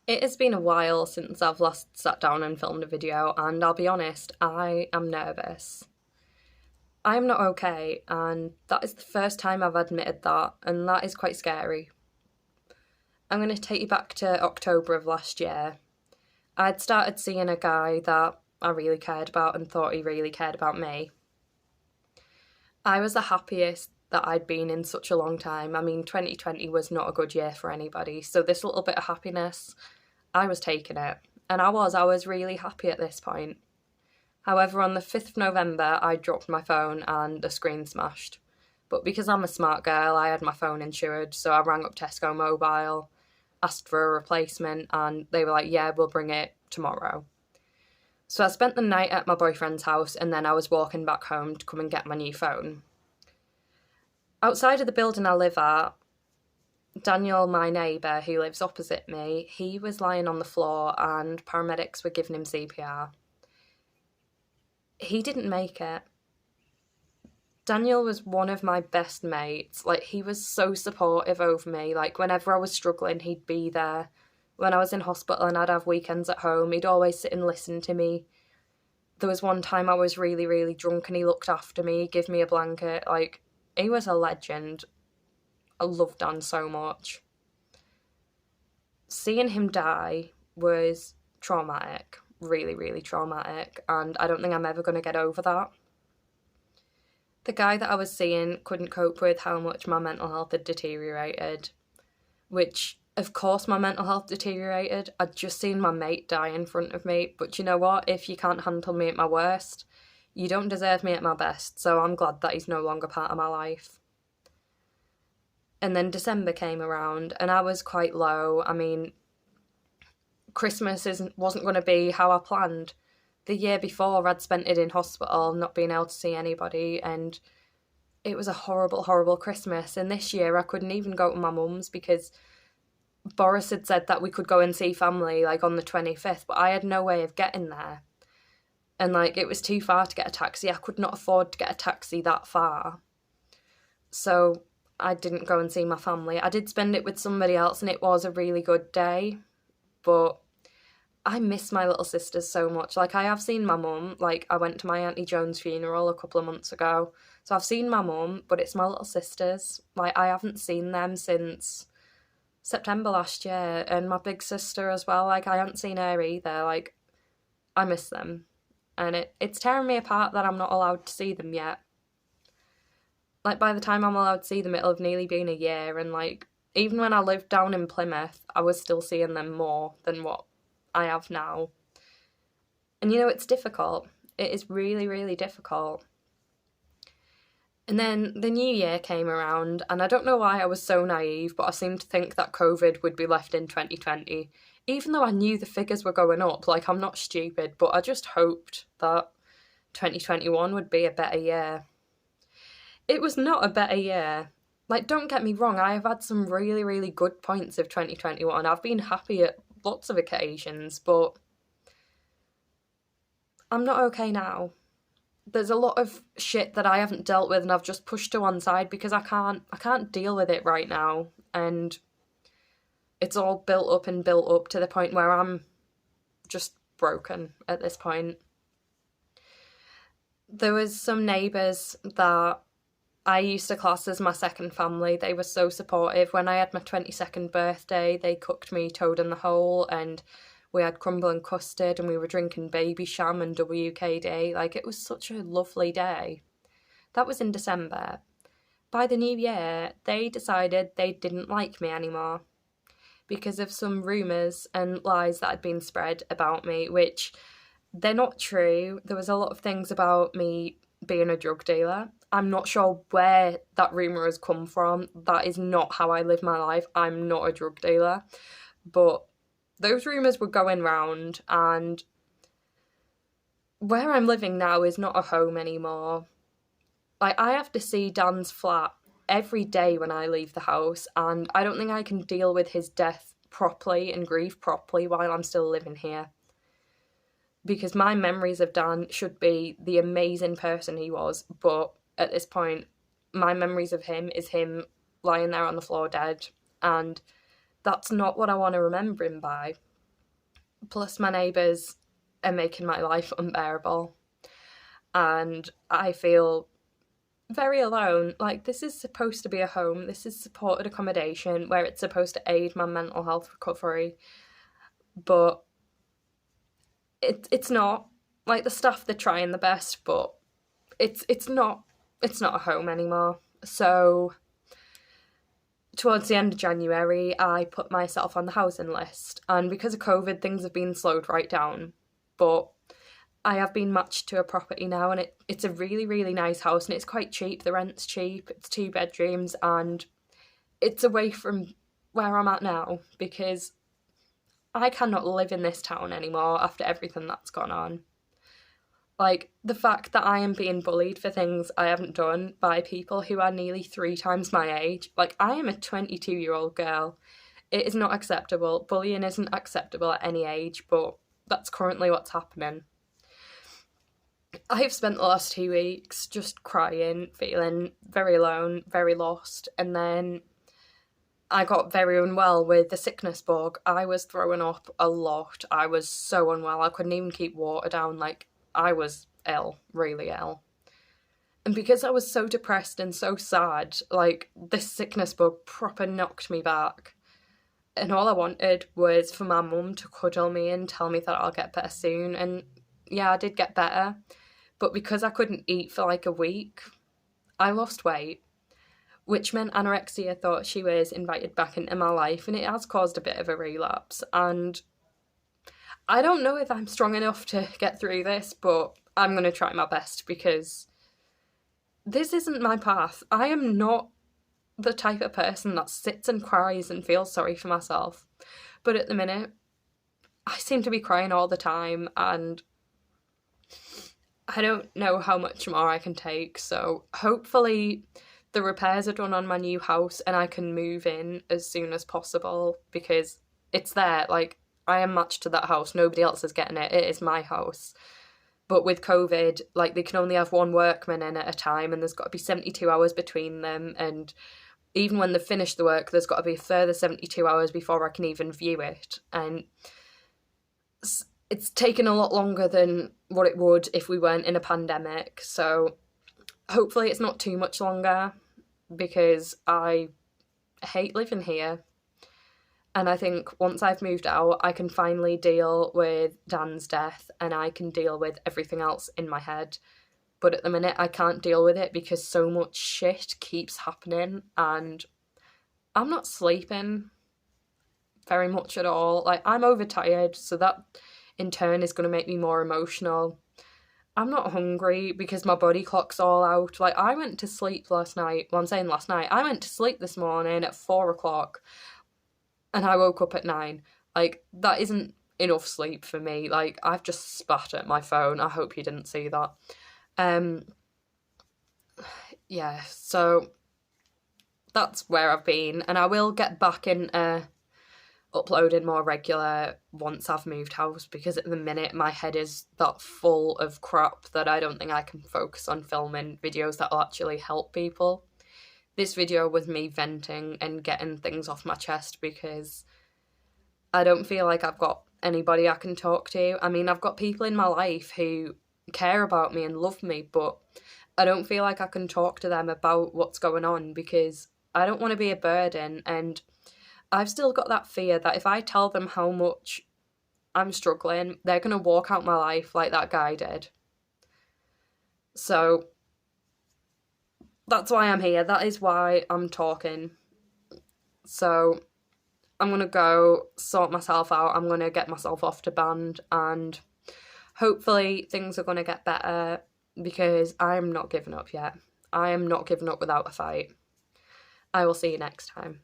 It has been a while since I've last sat down and filmed a video, and I'll be honest, I am nervous. I'm not okay, and that is the first time I've admitted that, and that is quite scary. I'm going to take you back to October of last year. I'd started seeing a guy that I really cared about and thought he really cared about me. I was the happiest that I'd been in such a long time. I mean, 2020 was not a good year for anybody, so this little bit of happiness, I was taking it. And I was really happy at this point. However, on the 5th of November, I dropped my phone and the screen smashed. But because I'm a smart girl, I had my phone insured, so I rang up Tesco Mobile, asked for a replacement, and they were like, yeah, we'll bring it tomorrow. So I spent the night at my boyfriend's house, and then I was walking back home to come and get my new phone. Outside of the building I live at, Daniel, my neighbour, who lives opposite me, he was lying on the floor and paramedics were giving him CPR. He didn't make it. Daniel was one of my best mates. He was so supportive over me. Whenever I was struggling, he'd be there. When I was in hospital and I'd have weekends at home, he'd always sit and listen to me. There was one time I was really, really drunk and he looked after me, gave me a blanket. He was a legend. I love Dan so much. Seeing him die was traumatic, really, really traumatic, and I don't think I'm ever going to get over that. The guy that I was seeing couldn't cope with how much my mental health had deteriorated, which, of course, my mental health deteriorated. I'd just seen my mate die in front of me, but you know what? If you can't handle me at my worst, you don't deserve me at my best, so I'm glad that he's no longer part of my life. And then December came around and I was quite low. I mean, Christmas wasn't going to be how I planned. The year before, I'd spent it in hospital, not being able to see anybody, and it was a horrible, horrible Christmas. And this year, I couldn't even go to my mum's because Boris had said that we could go and see family, on the 25th, but I had no way of getting there. And, it was too far to get a taxi. I could not afford to get a taxi that far. So I didn't go and see my family. I did spend it with somebody else and it was a really good day, but I miss my little sisters so much. I have seen my mum. I went to my Auntie Joan's funeral a couple of months ago, so I've seen my mum, but it's my little sisters. I haven't seen them since September last year, and my big sister as well. I haven't seen her either. I miss them, and it's tearing me apart that I'm not allowed to see them yet. By the time I'm allowed to see them, it'll have nearly been a year, and even when I lived down in Plymouth, I was still seeing them more than what I have now. And it's difficult. It is really, really difficult. And then the new year came around, and I don't know why I was so naive, but I seemed to think that COVID would be left in 2020, even though I knew the figures were going up. I'm not stupid, but I just hoped that 2021 would be a better year. It was not a better year. Don't get me wrong, I have had some really, really good points of 2021. I've been happy at lots of occasions, but I'm not okay now. There's a lot of shit that I haven't dealt with and I've just pushed to one side because I can't deal with it right now. And it's all built up to the point where I'm just broken at this point. There was some neighbours that I used to class as my second family. They were so supportive. When I had my 22nd birthday, they cooked me toad in the hole and we had crumble and custard and we were drinking baby sham and WKD. It was such a lovely day. That was in December. By the new year, they decided they didn't like me anymore because of some rumours and lies that had been spread about me, which they're not true. There was a lot of things about me being a drug dealer. I'm not sure where that rumour has come from. That is not how I live my life. I'm not a drug dealer. But those rumours were going round, and where I'm living now is not a home anymore. I have to see Dan's flat every day when I leave the house, and I don't think I can deal with his death properly and grieve properly while I'm still living here. Because my memories of Dan should be the amazing person he was, but at this point, my memories of him is him lying there on the floor dead, and that's not what I want to remember him by. Plus, my neighbours are making my life unbearable. And I feel very alone. Like, this is supposed to be a home, this is supported accommodation where it's supposed to aid my mental health recovery. But it's not. Like, the staff, they're trying the best, but it's not a home anymore. So towards the end of January, I put myself on the housing list, and because of COVID, things have been slowed right down. But I have been matched to a property now, and it's a really, really nice house, and it's quite cheap. The rent's cheap, it's 2 bedrooms, and it's away from where I'm at now, because I cannot live in this town anymore after everything that's gone on. Like, the fact that I am being bullied for things I haven't done by people who are nearly 3 times my age. Like, I am a 22-year-old girl. It is not acceptable. Bullying isn't acceptable at any age, but that's currently what's happening. I have spent the last 2 weeks just crying, feeling very alone, very lost, and then I got very unwell with the sickness bug. I was throwing up a lot. I was so unwell. I couldn't even keep water down. Like, I was ill, really ill. And because I was so depressed and so sad, like, this sickness bug proper knocked me back. And all I wanted was for my mum to cuddle me and tell me that I'll get better soon. And yeah, I did get better. But because I couldn't eat for like a week, I lost weight, which meant anorexia thought she was invited back into my life, and it has caused a bit of a relapse. And I don't know if I'm strong enough to get through this, but I'm going to try my best, because this isn't my path. I am not the type of person that sits and cries and feels sorry for myself. But at the minute, I seem to be crying all the time, and I don't know how much more I can take. So hopefully the repairs are done on my new house and I can move in as soon as possible, because it's there. Like, I am matched to that house. Nobody else is getting it. It is my house. But with COVID, like, they can only have one workman in at a time, and there's got to be 72 hours between them. And even when they've finished the work, there's got to be a further 72 hours before I can even view it. And it's taken a lot longer than what it would if we weren't in a pandemic. So hopefully it's not too much longer, because I hate living here. And I think once I've moved out, I can finally deal with Dan's death, and I can deal with everything else in my head. But at the minute, I can't deal with it because so much shit keeps happening, and I'm not sleeping very much at all. Like, I'm overtired, so that in turn is going to make me more emotional. I'm not hungry because my body clock's all out. Like, I went to sleep last night. Well, I'm saying last night. I went to sleep this morning at 4 o'clock, and I woke up at 9. Like, that isn't enough sleep for me. Like, I've just spat at my phone. I hope you didn't see that. Yeah, so that's where I've been, and I will get back in uploading more regular once I've moved house, because at the minute my head is that full of crap that I don't think I can focus on filming videos that will actually help people. This video was me venting and getting things off my chest, because I don't feel like I've got anybody I can talk to. I mean, I've got people in my life who care about me and love me, but I don't feel like I can talk to them about what's going on, because I don't want to be a burden, and I've still got that fear that if I tell them how much I'm struggling, they're going to walk out my life like that guy did. So that's why I'm here. That is why I'm talking. So I'm going to go sort myself out. I'm going to get myself off to band, and hopefully things are going to get better, because I'm not giving up yet. I am not giving up without a fight. I will see you next time.